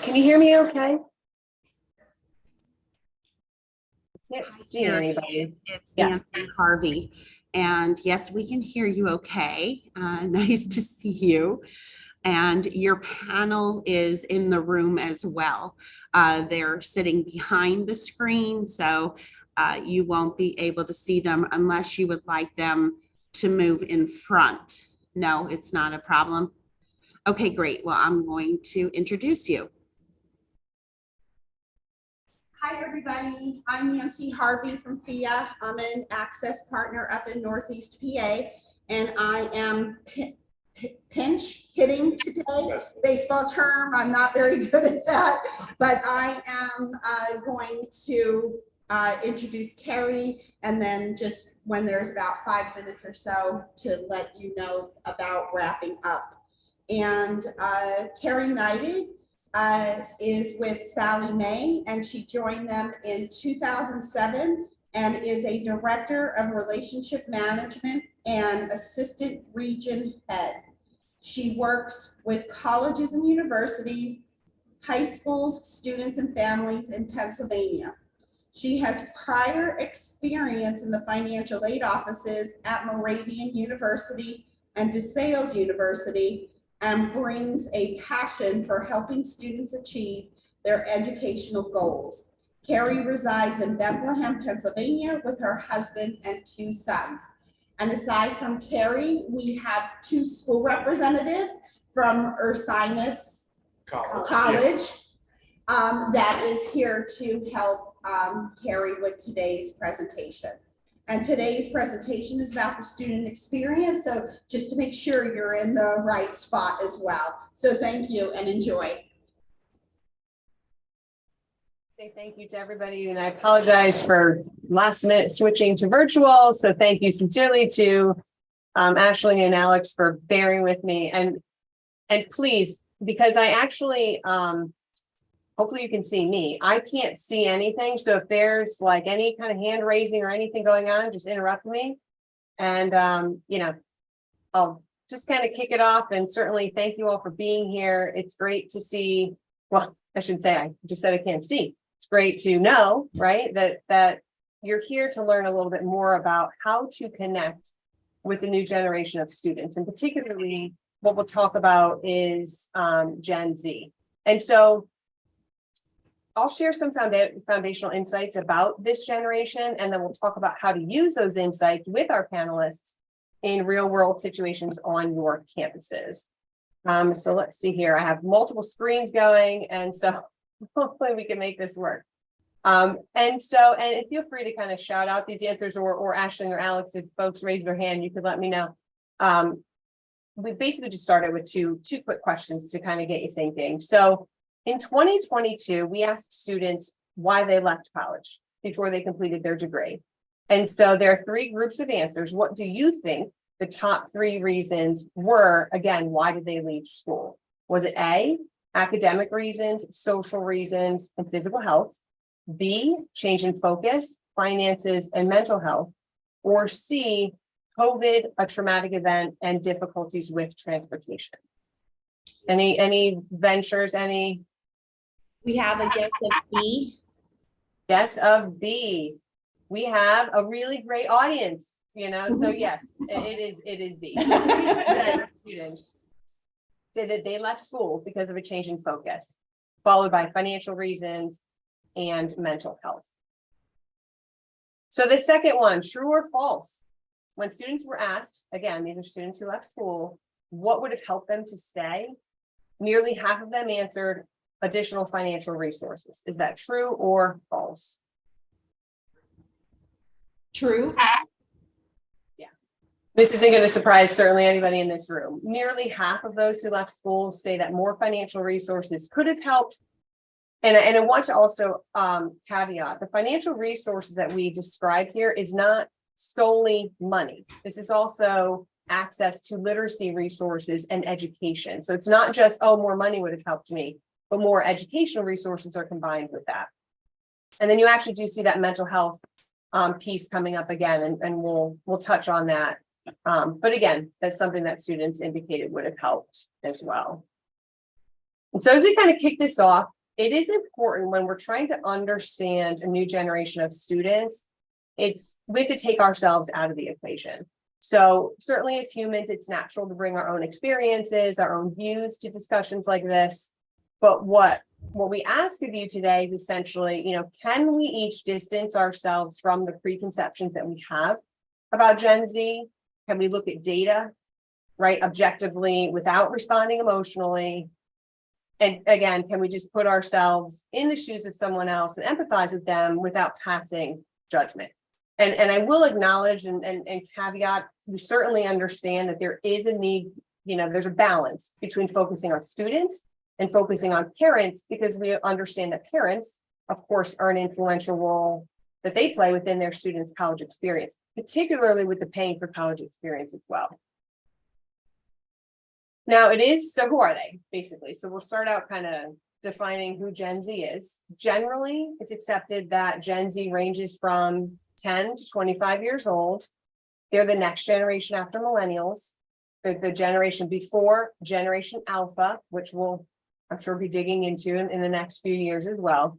Can you hear me okay? Can't see anybody. It's Yes. Nancy Harvey. And yes, we can hear you okay. Nice to see you. And your panel is in the room as well. They're sitting behind the screen, so you won't be able to see them unless you would like them to move in front. No, it's not a problem. Okay, great. Well, I'm going to introduce you. Hi, everybody. I'm Nancy Harvey from FIA. I'm an access partner up in Northeast PA, and I am pinch hitting today. Baseball term, I'm not very good at that, but I am going to introduce Carrie, and then just when there's about 5 minutes or so to let you know about wrapping up. And Carrie Knighted is with Sally Mae, and she joined them in 2007 and is a director of relationship management and assistant region head. She works with colleges and universities, high schools, students, and families in Pennsylvania. She has prior experience in the financial aid offices at Moravian University and DeSales University, and brings a passion for helping students achieve their educational goals. Carrie resides in Bethlehem, Pennsylvania with her husband and 2 sons. And aside from Carrie, we have 2 school representatives from Ursinus College that is here to help Carrie with today's presentation. And today's presentation is about the student experience, so just to make sure you're in the right spot as well. So thank you and enjoy. Thank you to everybody, and I apologize for last minute switching to virtual. So thank you sincerely to Ashley and Alex for bearing with me, and please, because I actually hopefully you can see me. I can't see anything, so if there's like any kind of hand raising or anything going on, just interrupt me, and you know, I'll just kind of kick it off. And certainly thank you all for being here. It's great to see. Well, I shouldn't say, I just said I can't see. It's great to know, right, that you're here to learn a little bit more about how to connect with the new generation of students. And particularly what we'll talk about is Gen Z. And so I'll share some foundational insights about this generation, and then we'll talk about how to use those insights with our panelists in real world situations on your campuses. So let's see here. I have multiple screens going, and so hopefully we can make this work. And feel free to kind of shout out these answers, or Ashley or Alex, if folks raise their hand, you could let me know. We basically just started with two quick questions to kind of get you thinking. So in 2022, we asked students why they left college before they completed their degree. And so there are 3 groups of answers. What do you think the top 3 reasons were? Again, why did they leave school? Was it A, academic reasons, social reasons, and physical health? B, change in focus, finances, and mental health? Or C, COVID, a traumatic event, and difficulties with transportation? Any ventures, any? We have a guess of B. Guess of B. We have a really great audience, you know, so yes, it is B. Students said that they left school because of a change in focus, followed by financial reasons and mental health. So the second one, true or false? When students were asked, again, these are students who left school, what would have helped them to stay? Nearly half of them answered additional financial resources. Is that true or false? True. Yeah. This isn't going to surprise certainly anybody in this room. Nearly half of those who left school say that more financial resources could have helped. And I want to also caveat, the financial resources that we describe here is not solely money. This is also access to literacy resources and education. So it's not just, oh, more money would have helped me, but more educational resources are combined with that. And then you actually do see that mental health piece coming up again, and we'll touch on that. But again, that's something that students indicated would have helped as well. And so as we kind of kick this off, it is important when we're trying to understand a new generation of students, we have to take ourselves out of the equation. So certainly as humans, it's natural to bring our own experiences, our own views to discussions like this. But what we ask of you today is essentially, can we each distance ourselves from the preconceptions that we have about Gen Z? Can we look at data, right, objectively without responding emotionally? And again, can we just put ourselves in the shoes of someone else and empathize with them without passing judgment? And I will acknowledge and caveat, we certainly understand that there is a need, there's a balance between focusing on students and focusing on parents, because we understand that parents, of course, are an influential role that they play within their students' college experience, particularly with the paying for college experience as well. Now so who are they, basically? So we'll start out kind of defining who Gen Z is. Generally, it's accepted that Gen Z ranges from 10 to 25 years old. They're the next generation after millennials. They're the generation before Generation Alpha, which I'm sure be digging into in the next few years as well.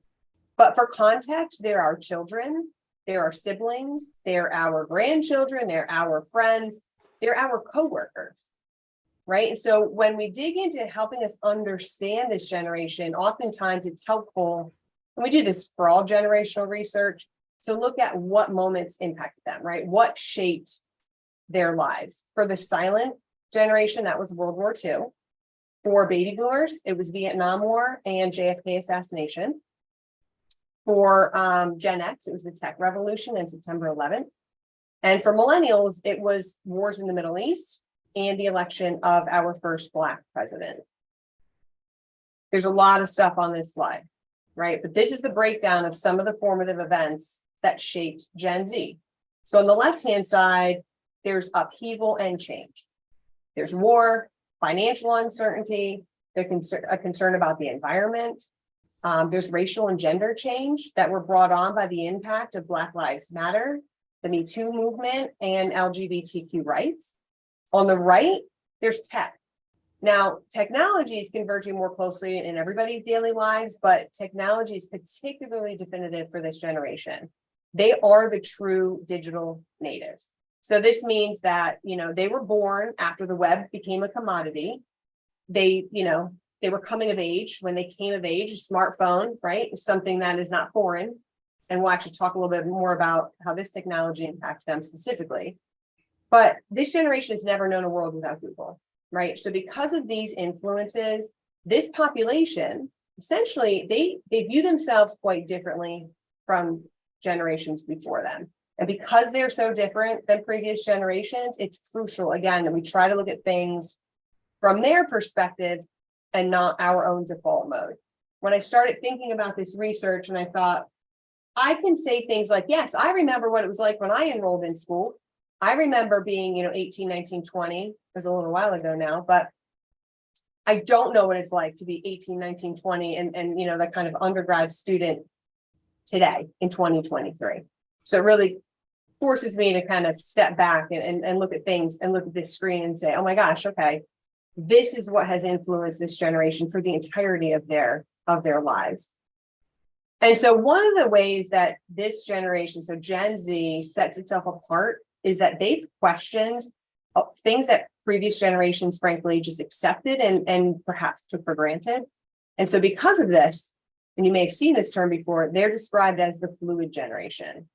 But for context, they're our children, they're our siblings, they're our grandchildren, they're our friends, they're our coworkers. Right. And so when we dig into helping us understand this generation, oftentimes it's helpful, and we do this for all generational research, to look at what moments impacted them, right? What shaped their lives. For the silent generation, that was World War II. For baby boomers, it was Vietnam War and JFK assassination. For Gen X, it was the tech revolution and September 11th. And for millennials, it was wars in the Middle East and the election of our first Black president. There's a lot of stuff on this slide, right? But this is the breakdown of some of the formative events that shaped Gen Z. So on the left-hand side, there's upheaval and change. There's war, financial uncertainty, a concern about the environment. There's racial and gender change that were brought on by the impact of Black Lives Matter, the Me Too movement, and LGBTQ rights. On the right, there's tech. Now, technology is converging more closely in everybody's daily lives, but technology is particularly definitive for this generation. They are the true digital natives. So this means that, they were born after the web became a commodity. They were coming of age. When they came of age, a smartphone, right, is something that is not foreign. And we'll actually talk a little bit more about how this technology impacts them specifically. But this generation has never known a world without Google, right? So because of these influences, this population, essentially, they view themselves quite differently from generations before them. And because they're so different than previous generations, it's crucial, again, that we try to look at things from their perspective and not our own default mode. When I started thinking about this research, and I thought, I can say things like, yes, I remember what it was like when I enrolled in school. I remember being, 18, 19, 20. It was a little while ago now, but I don't know what it's like to be 18, 19, 20 and that kind of undergrad student today in 2023. So it really forces me to kind of step back and look at things and look at this screen and say, oh my gosh, okay, this is what has influenced this generation for the entirety of their lives. And so one of the ways that this generation, so Gen Z, sets itself apart is that they've questioned things that previous generations, frankly, just accepted and perhaps took for granted. And so because of this, and you may have seen this term before, they're described as the fluid generation.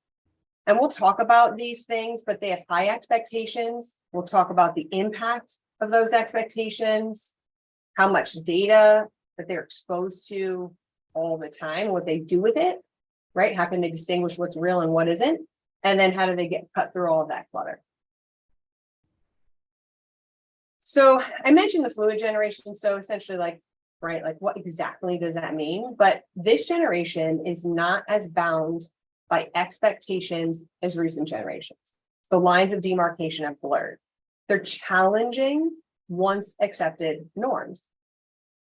And we'll talk about these things, but they have high expectations. We'll talk about the impact of those expectations, how much data that they're exposed to all the time, what they do with it, right? How can they distinguish what's real and what isn't? And then how do they get cut through all of that clutter? So I mentioned the fluid generation. So essentially what exactly does that mean? But this generation is not as bound by expectations as recent generations. The lines of demarcation have blurred. They're challenging once accepted norms,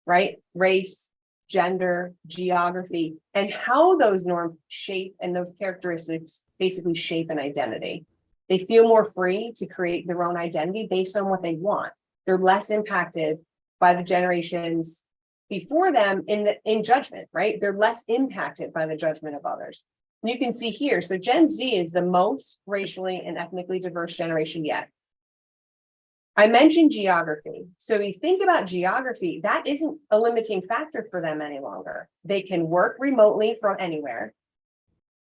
right? Race, gender, geography, and how those norms shape and those characteristics basically shape an identity. They feel more free to create their own identity based on what they want. They're less impacted by the generations before them in judgment, right? They're less impacted by the judgment of others. And you can see here, so Gen Z is the most racially and ethnically diverse generation yet. I mentioned geography. So if you think about geography, that isn't a limiting factor for them any longer. They can work remotely from anywhere.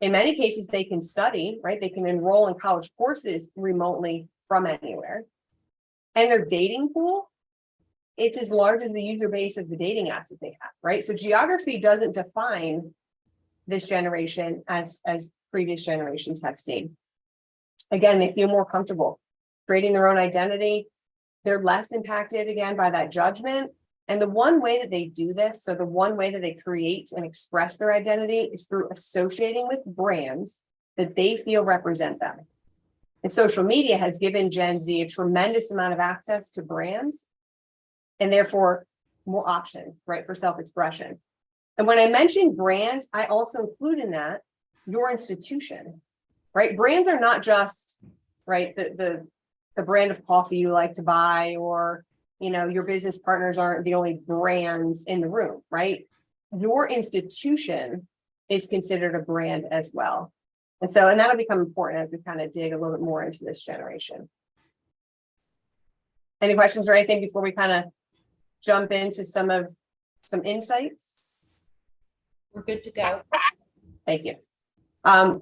In many cases, they can study, right? They can enroll in college courses remotely from anywhere. And their dating pool, it's as large as the user base of the dating apps that they have, right? So geography doesn't define this generation as previous generations have seen. Again, they feel more comfortable creating their own identity. They're less impacted again by that judgment. And the one way that they do this, so the one way that they create and express their identity is through associating with brands that they feel represent them. And social media has given Gen Z a tremendous amount of access to brands and therefore more options, right, for self-expression. And when I mention brand, I also include in that your institution, right? Brands are not just, right, the brand of coffee you like to buy, or, you know, your business partners aren't the only brands in the room, right? Your institution is considered a brand as well. And that'll become important as we kind of dig a little bit more into this generation. Any questions or anything before we kind of jump into some insights? We're good to go. Thank you.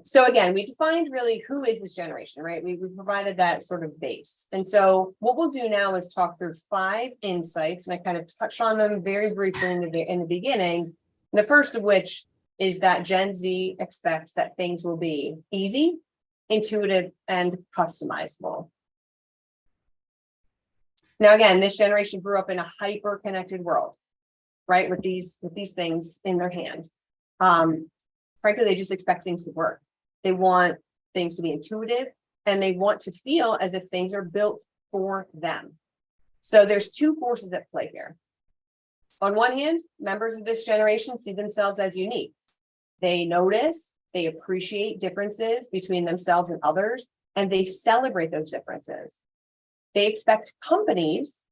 So again, we defined really who is this generation, right? We provided that sort of base. And so what we'll do now is talk through 5 insights, and I kind of touched on them very briefly in the beginning. And the first of which is that Gen Z expects that things will be easy, intuitive, and customizable. Now, again, this generation grew up in a hyper-connected world, right? With these things in their hand. Frankly, they just expect things to work. They want things to be intuitive, and they want to feel as if things are built for them. So there's 2 forces at play here. On one hand, members of this generation see themselves as unique. They notice, they appreciate differences between themselves and others, and they celebrate those differences. They expect companies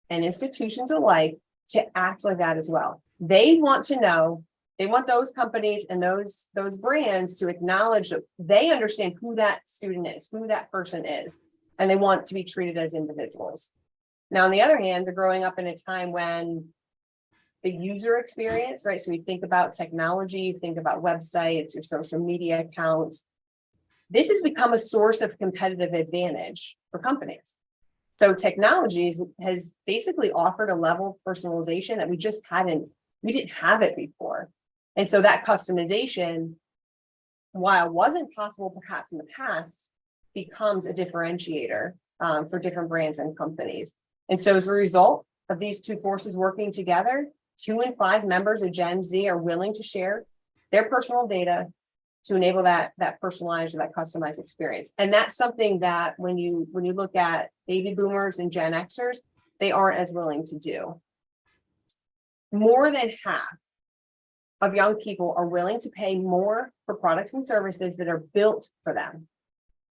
and institutions alike to act like that as well. They want to know, they want those companies and those brands to acknowledge that they understand who that student is, who that person is, and they want to be treated as individuals. Now, on the other hand, they're growing up in a time when the user experience, right? So we think about technology, think about websites, your social media accounts. This has become a source of competitive advantage for companies. So technology has basically offered a level of personalization that we didn't have it before. And so that customization, while wasn't possible perhaps in the past, becomes a differentiator for different brands and companies. And so as a result of these 2 forces working together, 2 in 5 members of Gen Z are willing to share their personal data to enable that personalized or that customized experience. And that's something that when you look at baby boomers and Gen Xers, they aren't as willing to do. More than half of young people are willing to pay more for products and services that are built for them.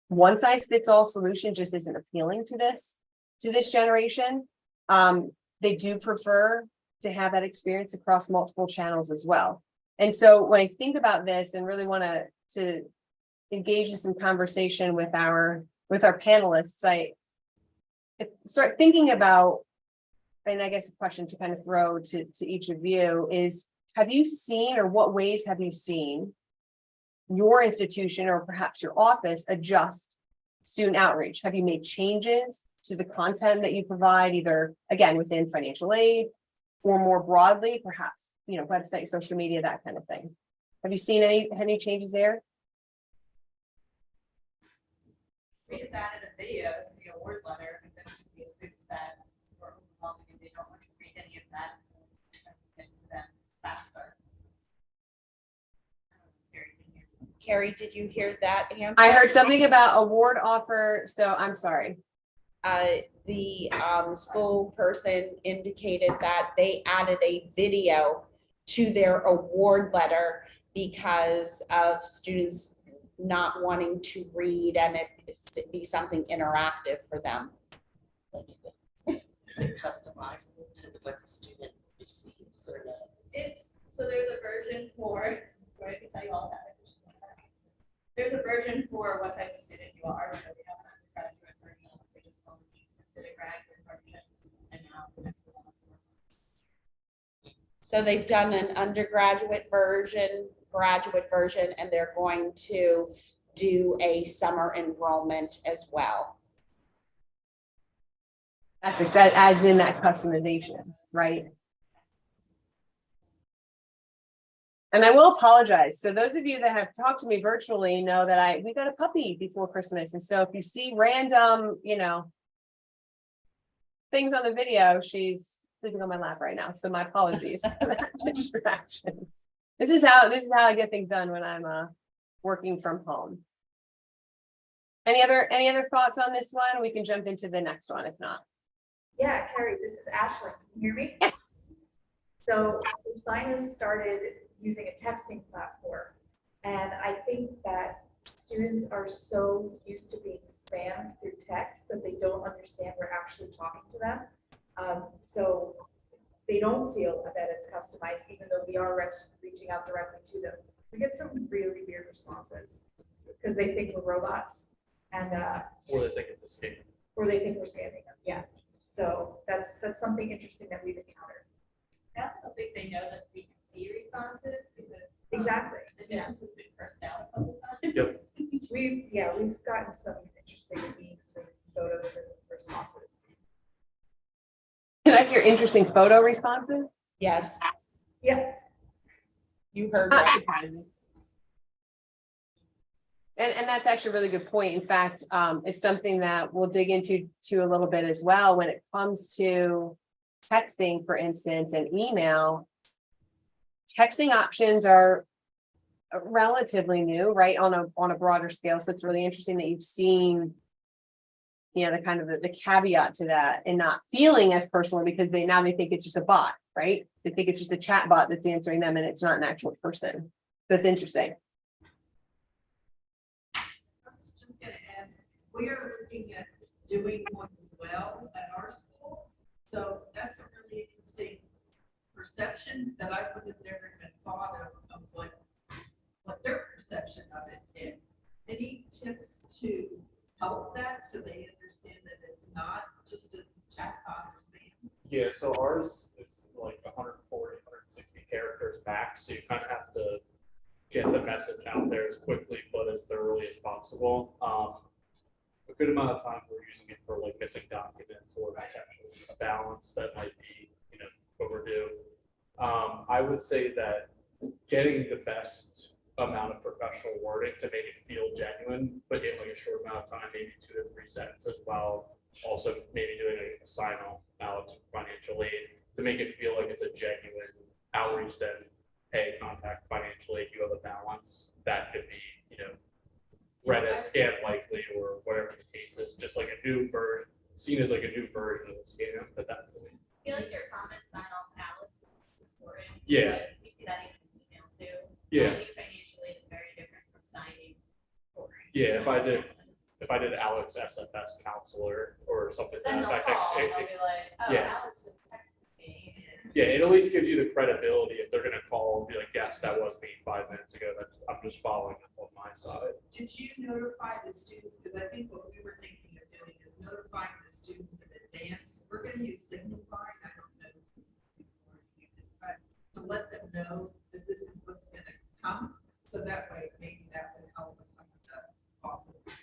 One size fits all solution just isn't appealing to this generation. They do prefer to have that experience across multiple channels as well. And so when I think about this and really want to engage in some conversation with our panelists, I start thinking about, and I guess a question to kind of throw to each of you is, have you seen, or what ways have you seen your institution or perhaps your office adjust student outreach? Have you made changes to the content that you provide, either again within financial aid or more broadly, perhaps, website, social media, that kind of thing? Have you seen any changes there? We just added a video to the award letter because we assume that we're overwhelming and they don't want to read any of that, so we can get to them faster. Carrie, did you hear that answer? I heard something about award offer, so I'm sorry. The school person indicated that they added a video to their award letter because of students not wanting to read and it be something interactive for them. Is it customized to what the student receives or not? So there's a version for, where I can tell you all about it. There's a version for what type of student you are, so we have an undergraduate version, we just did a graduate version, and now the next one. So they've done an undergraduate version, graduate version, and they're going to do a summer enrollment as well. That adds in that customization, right? And I will apologize. So those of you that have talked to me virtually know that we got a puppy before Christmas. And so if you see random, things on the video, she's sleeping on my lap right now. So my apologies for that distraction. This is how I get things done when I'm working from home. Any other thoughts on this one? We can jump into the next one if not. Yeah, Carrie, this is Ashley. Can you hear me? Yes. So Sinus started using a texting platform. And I think that students are so used to being spammed through text that they don't understand we're actually talking to them. So they don't feel that it's customized, even though we are reaching out directly to them. We get some really weird responses because they think we're robots and Or they think it's a scam. or they think we're scamming them. Yeah. So that's something interesting that we've encountered. I also don't think they know that we can see responses because. Exactly. Admissions has been cursed out a couple times. Yep. We've gotten some interesting memes and photos and responses. Can I hear interesting photo responses? Yes, Yeah, you heard right. And that's actually a really good point. In fact, it's something that we'll dig into a little bit as well when it comes to texting, for instance, and email. Texting options are relatively new, right? On a broader scale. So it's really interesting that you've seen, the kind of the caveat to that and not feeling as personal because they think it's just a bot, right? They think it's just a chat bot that's answering them and it's not an actual person. So it's interesting. I was just gonna ask, we are looking at doing one as well at our school. So that's a really interesting perception that I would have never even thought of what their perception of it is. Any tips to help that so they understand that it's not just a chatbot or spam? Yeah, so ours is like 140, 160 characters max, so you kind of have to get the message out there as quickly but as thoroughly as possible. A good amount of time we're using it for like missing documents or potentially a balance that might be, overdue. I would say that getting the best amount of professional wording to make it feel genuine, but in like a short amount of time, maybe 2 to 3 sentences, while also maybe doing a sign off Alex financial aid to make it feel like it's a genuine outreach. Then, hey, contact financial aid, you have a balance. That could be, read as scam likely or whatever the case is. Just like a new version, seen as like a new version of the scam, but that. I feel like your comment sign off Alex is important. Yeah. because we see that even in email too. Yeah. Signing financially is very different from signing. Yeah, if I did Alex SFS counselor or something. to Then that they'll effect, call, it- they'll it- be like, oh, yeah. Alex just texted me. Yeah, it at least gives you the credibility if they're gonna call and be like, yes, that was me 5 minutes ago. I'm just following up on my side. Did you notify the students? Because I think what we were thinking of doing is notifying the students in advance. We're gonna use Signify. I don't know if people are using it, but to let them know that this is what's gonna come. So that way, maybe that would help with some of the possible spam.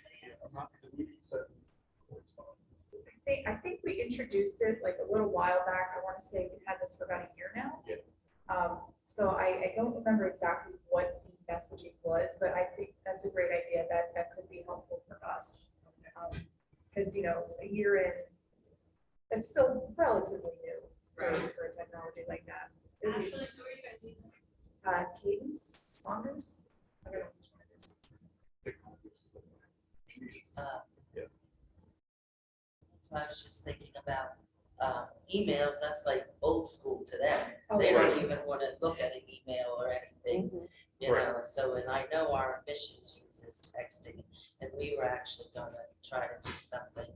I think we introduced it like a little while back. I want to say we've had this for about a year now. Yeah. So I don't remember exactly what the messaging was, but I think that's a great idea. That could be helpful for us. Because, a year in, it's still relatively new for a technology like that. At least, Ashley, who are you guys using? Cadence, Saunders? I don't know which one it is. Yeah. So I was just thinking about emails, that's like old school to them. Oh, They right. don't even want to look at an email or anything, Right. so, and I know our admissions uses texting, and we were actually gonna try to do something.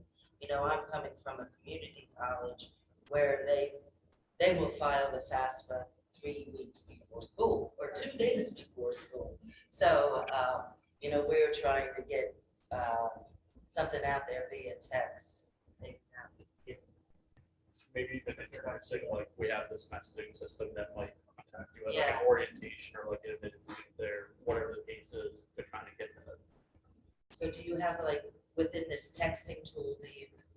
I'm coming from a community college where they they will file the FAFSA 3 weeks before school or 2 days before school. So, you know, we're trying to get something out there via text. They have to get- Maybe even introducing, like, we have this messaging system that might contact you at like Yeah. an orientation or like a visit there, whatever the case is, to kind of get that. So do you have like, within this texting tool,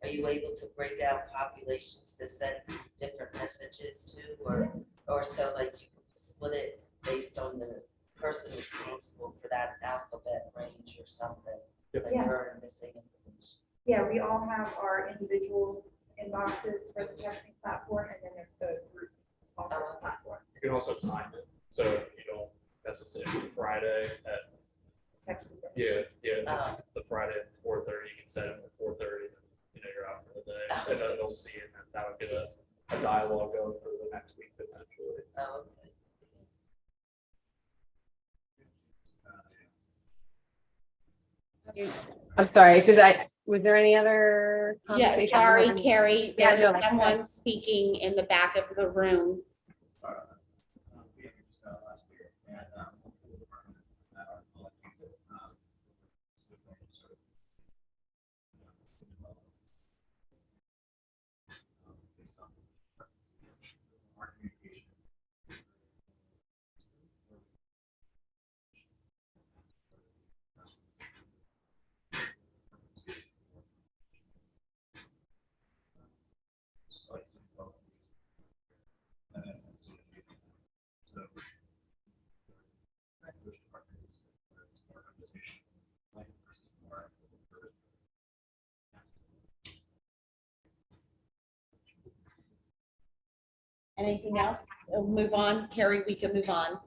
are you able to break out populations to send different messages to, or so like you can split it based on the person responsible for that alphabet range or something? Like Yeah. for missing information. Yeah, we all have our individual inboxes for the texting platform, and then there's the group office platform, You can also time it, so you don't necessarily Friday at, text. yeah, Oh. it's the Friday at 4:30, you can set it for 4:30, you know, you're out for the day. And then they'll see it, and that'll get a dialogue going for the next week potentially. Oh, okay. I'm sorry, because was there any other Yeah, conversation? sorry, Carrie, Yeah, there no, was that's someone speaking in the back of the room. We introduced that last year, and multiple departments that are collecting it. With financial services. Based on our communication. And that's the sort of thing. So. Which department is more conversation, like versus more. Anything else? We'll move on. Carrie, we can move on.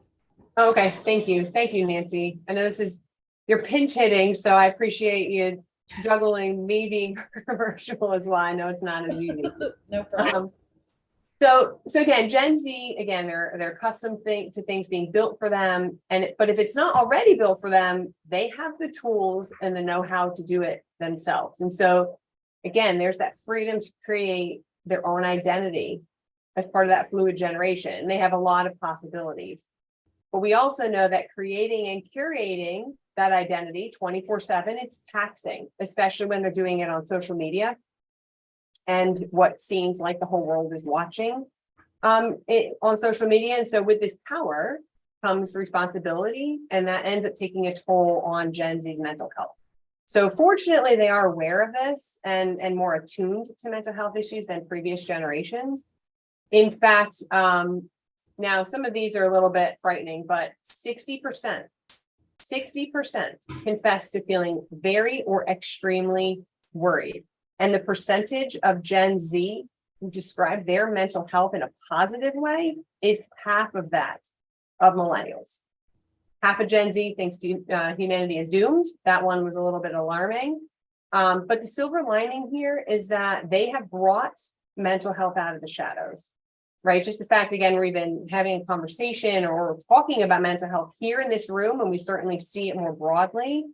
Okay, thank you. Thank you, Nancy. I know this is, you're pinch hitting, so I appreciate you juggling me being virtual as well. I know it's not as easy. No problem. So again, Gen Z, again, they're accustomed to things being built for them. But if it's not already built for them, they have the tools and the know-how to do it themselves. And so again, there's that freedom to create their own identity as part of that fluid generation. And they have a lot of possibilities. But we also know that creating and curating that identity 24/7, it's taxing, especially when they're doing it on social media. And what seems like the whole world is watching on social media. And so with this power comes responsibility, and that ends up taking a toll on Gen Z's mental health. So fortunately, they are aware of this and more attuned to mental health issues than previous generations. In fact, now some of these are a little bit frightening, but 60% confess to feeling very or extremely worried. And the percentage of Gen Z who describe their mental health in a positive way is half of that of millennials. Half of Gen Z thinks humanity is doomed. That one was a little bit alarming. But the silver lining here is that they have brought mental health out of the shadows, right? Just the fact, again, we're even having a conversation or talking about mental health here in this room, and we certainly see it more broadly.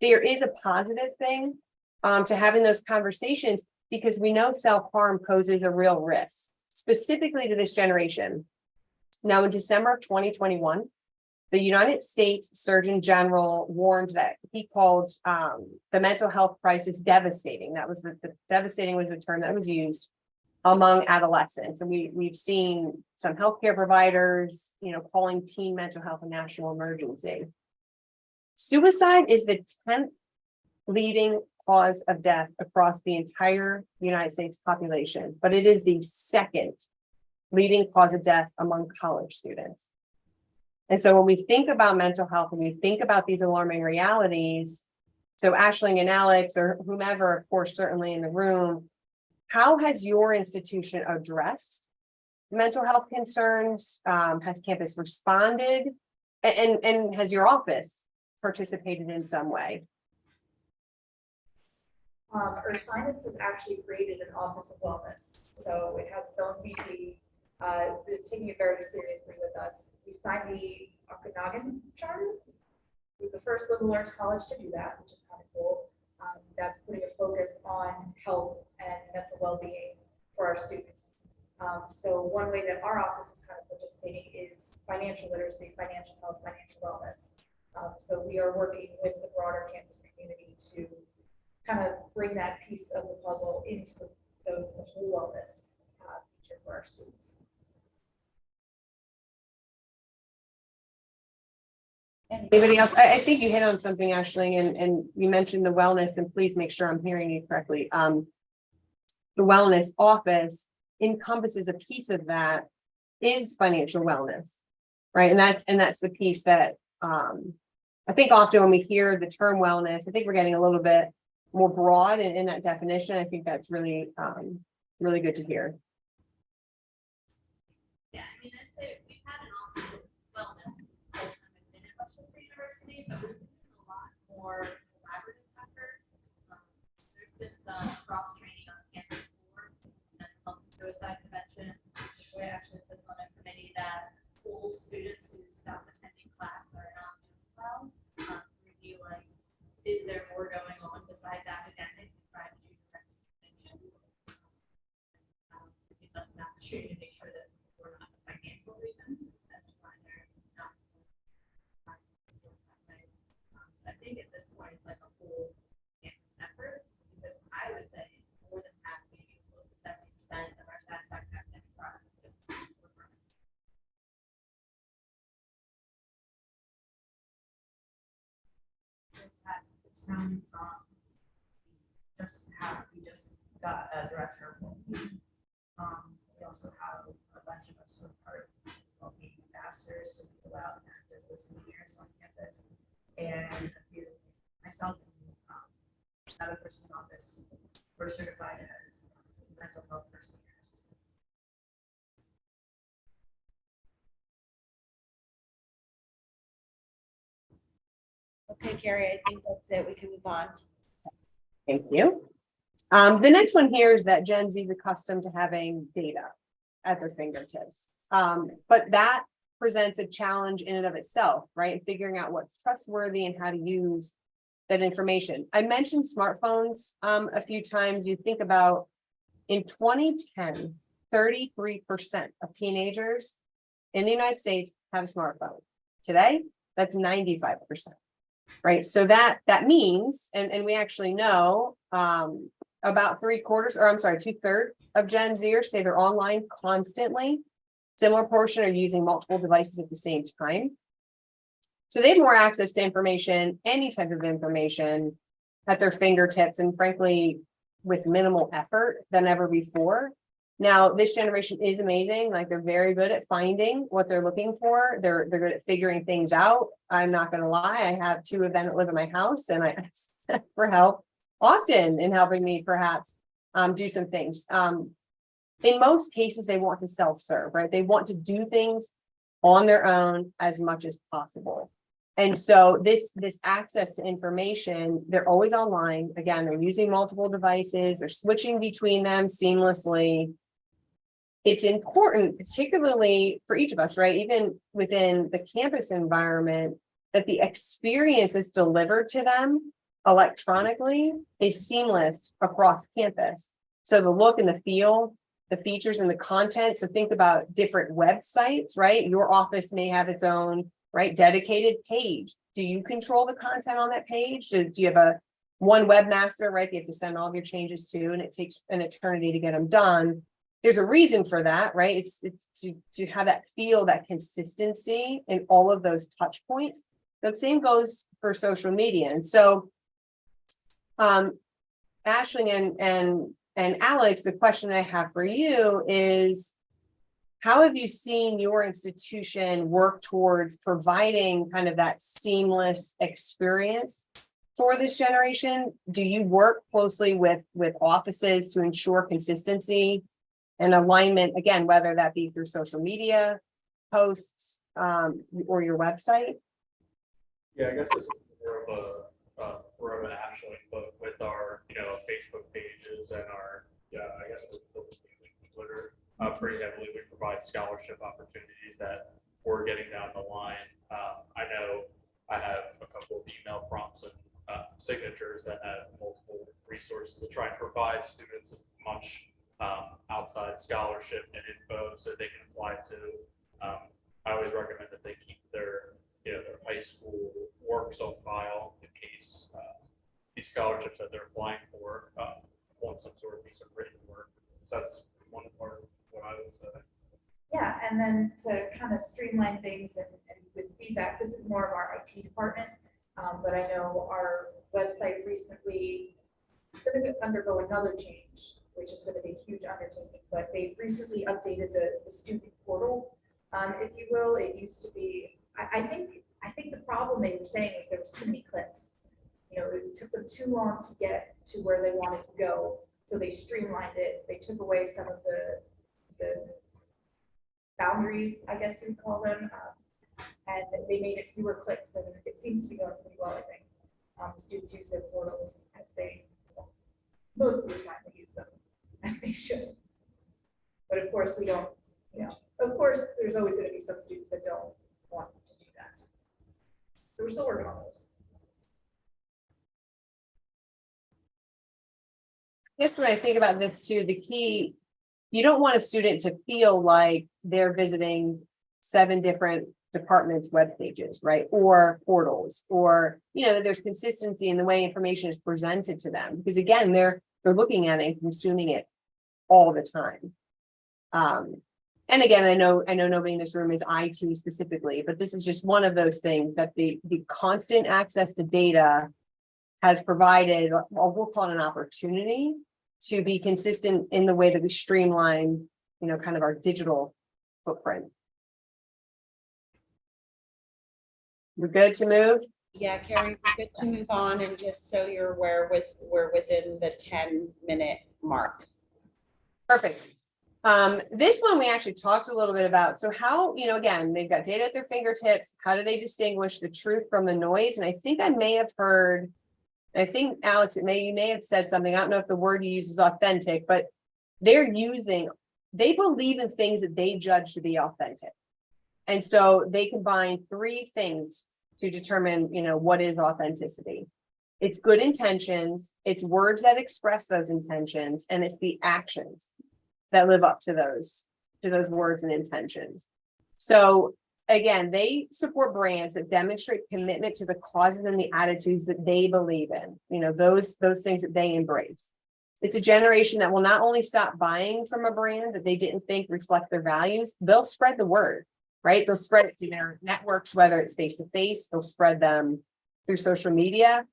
There is a positive thing to having those conversations, because we know self-harm poses a real risk, specifically to this generation. Now, in December of 2021, the United States Surgeon General warned that he called the mental health crisis devastating. That was the devastating was the term that was used among adolescents. And we've seen some healthcare providers, calling teen mental health a national emergency. Suicide is the 10th leading cause of death across the entire United States population, but it is the second leading cause of death among college students. And so when we think about mental health and we think about these alarming realities, so Aisling and Alex or whomever, of course, certainly in the room, how has your institution addressed mental health concerns? Has campus responded? And has your office participated in some way? Ursinus has actually created an Office of Wellness, so it has its own VP. They're taking it very seriously with us. We signed the Okanagan Charter. We're the first liberal arts college to do that, which is kind of cool. That's putting a focus on health and mental well-being for our students. So one way that our office is kind of participating is financial literacy, financial health, financial wellness. So we are working with the broader campus community to kind of bring that piece of the puzzle into the whole wellness feature for our students. Anybody else? I think you hit on something, Ashley, and you mentioned the wellness, and please make sure I'm hearing you correctly. The wellness office encompasses a piece of that is financial wellness, right? And that's the piece that I think often when we hear the term wellness, I think we're getting a little bit more broad in that definition. I think that's really really good to hear. Yeah, I mean, I'd say we've had an office of wellness the whole time I've been at Westchester University, but we've been a lot more collaborative effort. There's been some cross training on campus for mental health and suicide prevention. We actually sits on a committee that pulls students who stop attending class or not doing well to review, like, is there more going on besides academic and try to do direct intervention. It gives us an opportunity to make sure that we're not the financial reason as to why they're not. So I think at this point, it's like a whole campus effort, because I would say it's more than half, maybe close to 70% of our satisfaction academic products. It's sounding we just got a director of well-being. We also have a bunch of us who are part of well-being ambassadors, so we go out and act as listening ears on campus. And a few, myself and another person in office, we're certified as mental health person years. Okay, Carrie, I think that's it. We can move on. Thank you. The next one here is that Gen Z is accustomed to having data at their fingertips. But that presents a challenge in and of itself, right? Figuring out what's trustworthy and how to use that information. I mentioned smartphones a few times. You think about in 2010, 33% of teenagers in the United States have a smartphone. Today, that's 95%. Right. So that means, and we actually know about 2/3 of Gen Zers say they're online constantly. Similar portion are using multiple devices at the same time. So they have more access to information, any type of information at their fingertips, and frankly, with minimal effort than ever before. Now, this generation is amazing. Like, they're very good at finding what they're looking for. They're good at figuring things out. I'm not going to lie. I have 2 of them that live in my house, and I ask for help often in helping me perhaps do some things. In most cases, they want to self-serve, right? They want to do things on their own as much as possible. And so this access to information, they're always online. Again, they're using multiple devices. They're switching between them seamlessly. It's important, particularly for each of us, right? Even within the campus environment, that the experience that's delivered to them electronically is seamless across campus. So the look and the feel, the features and the content. So think about different websites, right? Your office may have its own, right, dedicated page. Do you control the content on that page? Do you have one webmaster, right? You have to send all of your changes to, and it takes an eternity to get them done. There's a reason for that, right? It's to have that feel, that consistency in all of those touch points. The same goes for social media. And so, Ashley and Alex, the question I have for you is, how have you seen your institution work towards providing kind of that seamless experience for this generation? Do you work closely with offices to ensure consistency and alignment, again, whether that be through social media posts or your website? Yeah, I guess this is more of an Ashley, but with our, Facebook pages and our, I guess Twitter, pretty heavily. We provide scholarship opportunities that we're getting down the line. I know I have a couple of email prompts and signatures that have multiple resources to try and provide students as much outside scholarship and info so they can apply to. I always recommend that they keep their, their high school works on file in case these scholarships that they're applying for want some sort of piece of written work. So that's one part of what I would say. Yeah, and then to kind of streamline things and with feedback, this is more of our IT department. But I know our website recently going to undergo another change, which is going to be a huge undertaking, but they've recently updated the student portal, if you will. It used to be, I think the problem they were saying was there was too many clicks. It took them too long to get to where they wanted to go. So they streamlined it. They took away some of the boundaries, I guess you'd call them, and they made it fewer clicks, and it seems to be going pretty well, I think. The students use their portals as they, most of the time they use them as they should. But of course we don't, of course there's always going to be some students that don't want to do that. So we're still working on those. I guess when I think about this too, the key, you don't want a student to feel like they're visiting 7 different departments' web pages, right? Or portals, or, there's consistency in the way information is presented to them. Because again, they're looking at it and consuming it all the time. And again, I know nobody in this room is IT specifically, but this is just one of those things that the constant access to data has provided, or we'll call it an opportunity to be consistent in the way that we streamline, kind of our digital footprint. We're good to move? Yeah, Carrie, we're good to move on, and just so you're aware, we're within the 10-minute mark. Perfect. This one we actually talked a little bit about. So how, again, they've got data at their fingertips. How do they distinguish the truth from the noise? And I think I may have heard, I think, Alex, you may have said something. I don't know if the word you use is authentic, but they believe in things that they judge to be authentic. And so they combine 3 things to determine, what is authenticity. It's good intentions, it's words that express those intentions, and it's the actions that live up to those words and intentions. So again, they support brands that demonstrate commitment to the causes and the attitudes that they believe in, those things that they embrace. It's a generation that will not only stop buying from a brand that they didn't think reflect their values, they'll spread the word, right? They'll spread it through their networks, whether it's face-to-face, they'll spread them through social media.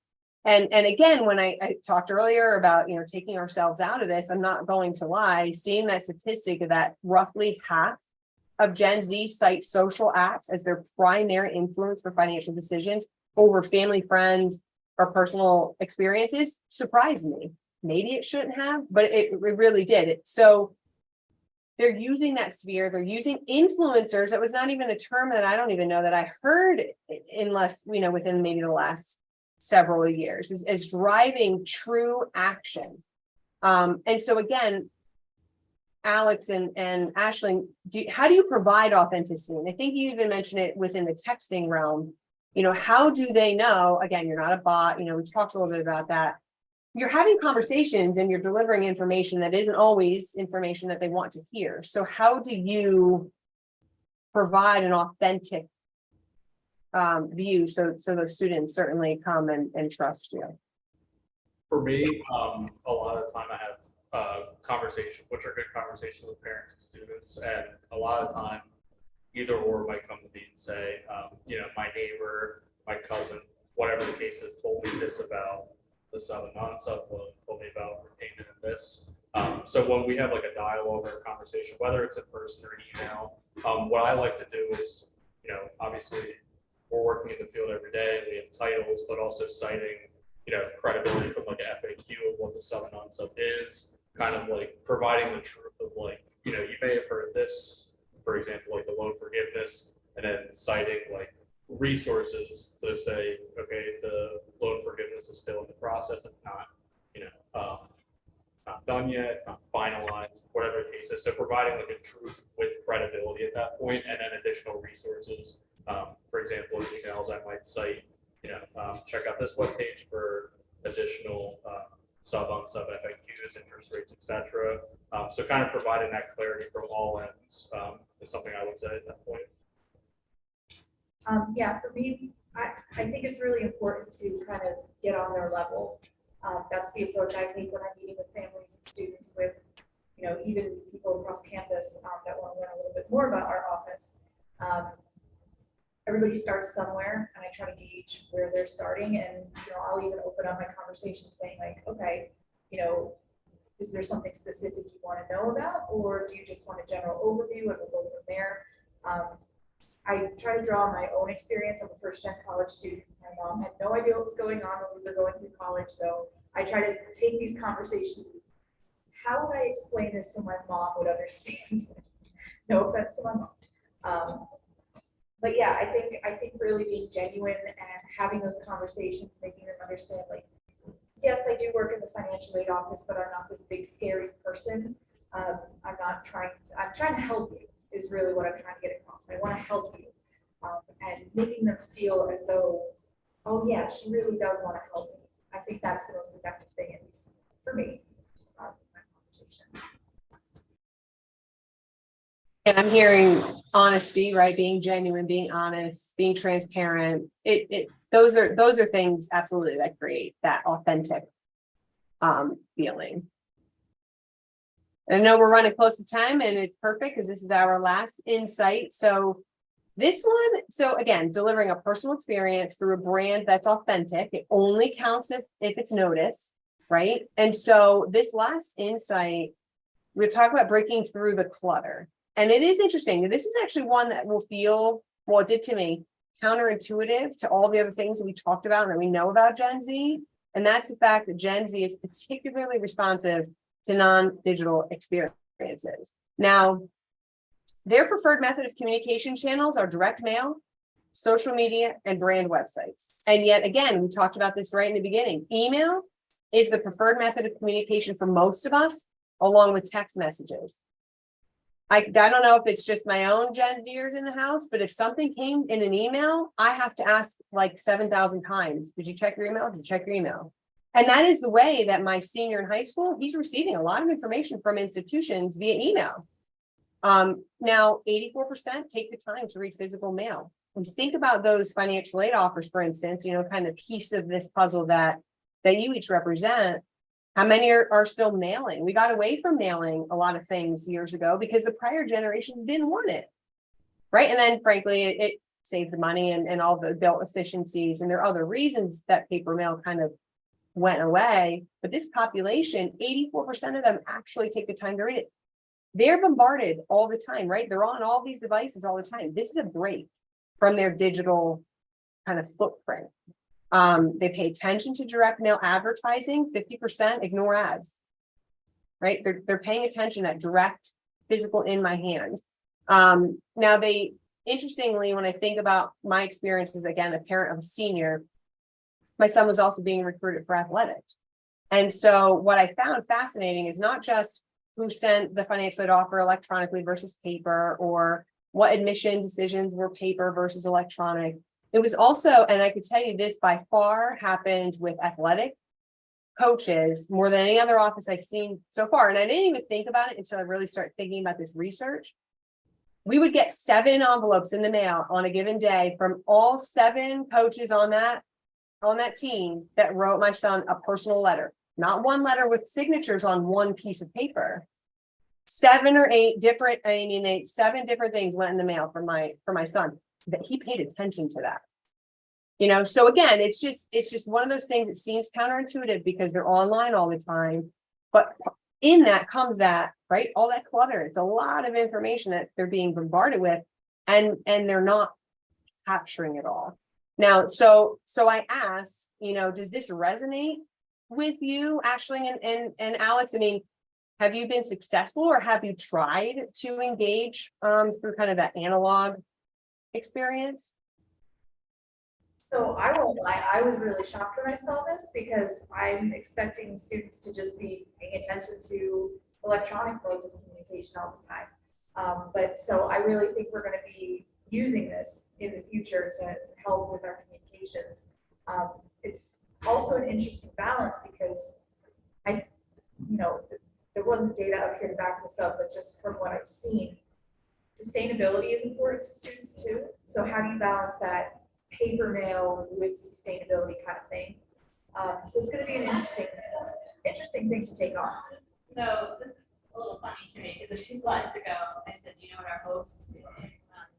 And again, when I talked earlier about, taking ourselves out of this, I'm not going to lie, seeing that statistic of that roughly half of Gen Z cite social apps as their primary influence for financial decisions over family, friends, or personal experiences surprised me. Maybe it shouldn't have, but it really did. So they're using that sphere. They're using influencers. That was not even a term that I don't even know that I heard unless, within maybe the last several years, is driving true action. And so again, Alex and Ashley, how do you provide authenticity? And I think you even mentioned it within the texting realm. How do they know? Again, you're not a bot. We talked a little bit about that. You're having conversations and you're delivering information that isn't always information that they want to hear. So how do you provide an authentic view so those students certainly come and trust you? For me, a lot of the time I have conversations, which are good conversations with parents and students, and a lot of time either or might come to me and say, my neighbor, my cousin, whatever the case is, told me this about the sub and non-sub loan, told me about repayment of this. So when we have like a dialogue or a conversation, whether it's in person or an email, what I like to do is, obviously we're working in the field every day, we have titles, but also citing, credibility from like an FAQ of what the sub and non-sub is, kind of like providing the truth of like, you may have heard this, for example, like the loan forgiveness, and then citing like resources to say, okay, the loan forgiveness is still in the process. It's not, not done yet. It's not finalized, whatever the case is. So providing like a truth with credibility at that point, and then additional resources. For example, in emails, I might cite, check out this webpage for additional sub on sub FAQs, interest rates, etc. So kind of providing that clarity from all ends is something I would say at that point. Yeah, for me, I think it's really important to kind of get on their level. That's the approach I take when I'm meeting with families and students with, you know, even people across campus that want to learn a little bit more about our office. Everybody starts somewhere, and I try to gauge where they're starting, and, you know, I'll even open up my conversation saying like, okay, you know, is there something specific you want to know about, or do you just want a general overview, and we'll go from there. I try to draw on my own experience. I'm a first-gen college student. My mom had no idea what was going on when we were going through college, so I try to take these conversations. How would I explain this so my mom would understand? No offense to my mom. But yeah, I think really being genuine and having those conversations, making them understand, like, yes, I do work in the financial aid office, but I'm not this big scary person. I'm trying to help you is really what I'm trying to get across. I want to help you, and making them feel as though, oh yeah, she really does want to help me. I think that's the most effective thing, at least for me, in my conversations. And I'm hearing honesty, right? Being genuine, being honest, being transparent. Those are things absolutely that create that authentic feeling. And I know we're running close to time, and it's perfect because this is our last insight. So this one, so again, delivering a personal experience through a brand that's authentic. It only counts if it's noticed, right? And so this last insight, we're talking about breaking through the clutter. And it is interesting. This is actually one that will feel, well, it did to me, counterintuitive to all the other things that we talked about and that we know about Gen Z. And that's the fact that Gen Z is particularly responsive to non-digital experiences. Now, their preferred method of communication channels are direct mail, social media, and brand websites. And yet again, we talked about this right in the beginning. Email is the preferred method of communication for most of us, along with text messages. I don't know if it's just my own Gen Zers in the house, but if something came in an email, I have to ask like 7,000 times, did you check your email? Did you check your email? And that is the way that my senior in high school, he's receiving a lot of information from institutions via email. Now, 84% take the time to read physical mail. When you think about those financial aid offers, for instance, you know, kind of piece of this puzzle that you each represent, how many are still mailing? We got away from mailing a lot of things years ago because the prior generations didn't want it, right? And then frankly, it saved the money and all the bill efficiencies, and there are other reasons that paper mail kind of went away. But this population, 84% of them actually take the time to read it. They're bombarded all the time, right? They're on all these devices all the time. This is a break from their digital kind of footprint. They pay attention to direct mail advertising, 50% ignore ads, right? They're paying attention at direct physical in my hand. Now interestingly, when I think about my experiences, again, a parent of a senior, my son was also being recruited for athletics. And so what I found fascinating is not just who sent the financial aid offer electronically versus paper, or what admission decisions were paper versus electronic. It was also, and I could tell you this by far happened with athletic coaches more than any other office I've seen so far. And I didn't even think about it until I really started thinking about this research. We would get 7 envelopes in the mail on a given day from all 7 coaches on that team that wrote my son a personal letter, not one letter with signatures on one piece of paper. 7 or 8 different, 7 different things went in the mail for my son. That he paid attention to that. You know, so again, it's just one of those things that seems counterintuitive because they're online all the time. But in that comes that, right? All that clutter. It's a lot of information that they're being bombarded with, and they're not capturing it all. Now, so I asked, you know, does this resonate with you, Aisling and Alex? I mean, have you been successful, or have you tried to engage through kind of that analog experience? So I won't lie, I was really shocked when I saw this because I'm expecting students to just be paying attention to electronic modes of communication all the time. But so I really think we're going to be using this in the future to help with our communications. It's also an interesting balance because there wasn't data up here to back this up, but just from what I've seen, sustainability is important to students too. So how do you balance that paper mail with sustainability kind of thing? So it's gonna be an interesting thing to take on. So this is a little funny to me, because a few slides ago, I said, you know what our most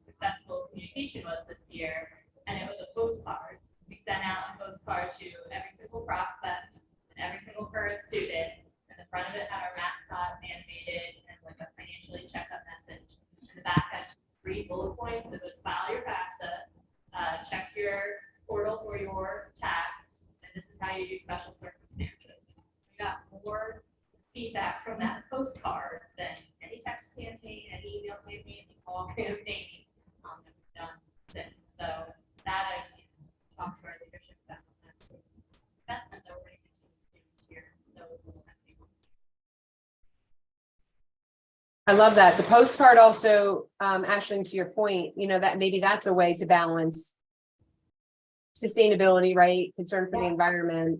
successful communication was this year? And it was a postcard. We sent out a postcard to every single prospect and every single current student. And the front of it had our mascot animated and with a financially checkup message. And the back had 3 bullet points. It was file your FAFSA, check your portal for your tasks, and this is how you do special circumstances. We got more feedback from that postcard than any text campaign, any email campaign, any call campaign that we've done since. So that I can talk to our leadership about. That's an investment that we're going to continue to do each year. Those little things. I love that. The postcard also, Ashley, to your point, that maybe that's a way to balance sustainability, right? Concern for the environment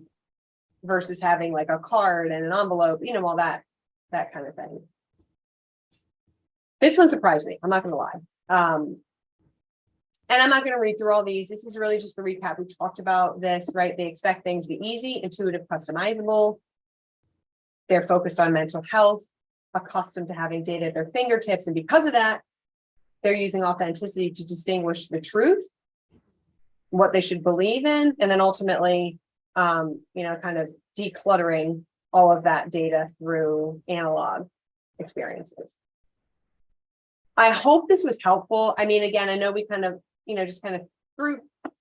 versus having like a card and an envelope, all that kind of thing. This one surprised me. I'm not going to lie. And I'm not going to read through all these. This is really just the recap. We talked about this, right? They expect things to be easy, intuitive, customizable. They're focused on mental health, accustomed to having data at their fingertips. And because of that, they're using authenticity to distinguish the truth, what they should believe in, and then ultimately, kind of decluttering all of that data through analog experiences. I hope this was helpful. I mean, again, I know we kind of, just kind of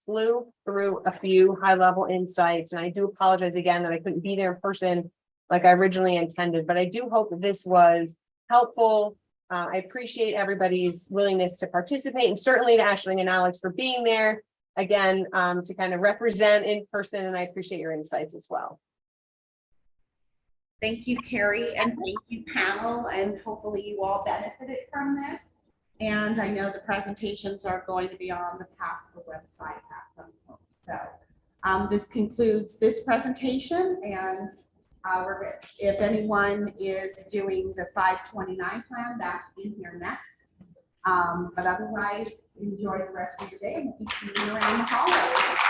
flew through a few high-level insights, and I do apologize again that I couldn't be there in person like I originally intended, but I do hope that this was helpful. I appreciate everybody's willingness to participate, and certainly to Ashley and Alex for being there again, to kind of represent in person, and I appreciate your insights as well. Thank you, Carrie, and thank you, panel, and hopefully you all benefited from this. And I know the presentations are going to be on the PASPA website at some point. So this concludes this presentation, and if anyone is doing the 529 plan, that's in here next. But otherwise, enjoy the rest of your day, and we'll see you around the hallways.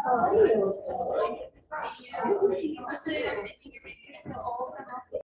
Oh,